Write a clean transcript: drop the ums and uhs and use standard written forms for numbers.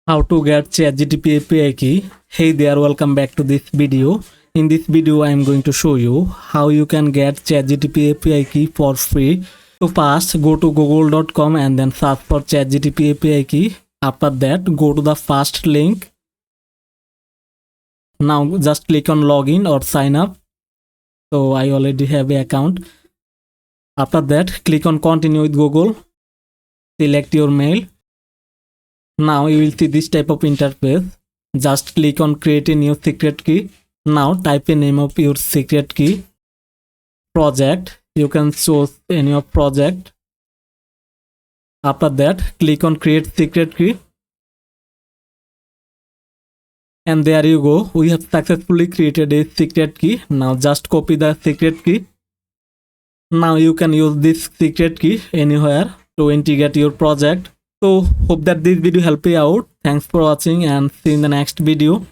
How to get ChatGPT API key. Hey there, welcome back to this video. In this video I am going to show you how you can get ChatGPT API key for free. So first go to google.com and then search for ChatGPT API key. After that go to the first link. Now just click on login or sign up. So I already have an account. After that click on continue with Google. Select your mail. Now you will see this type of interface. Just click on create a new secret key. Now type a name of your secret key. Project, you can choose any of project. After that click on create secret key. And there you go, we have successfully created a secret key. Now just copy the secret key. Now you can use this secret key anywhere to integrate your project. So hope that this video helped you out. Thanks for watching and see you in the next video.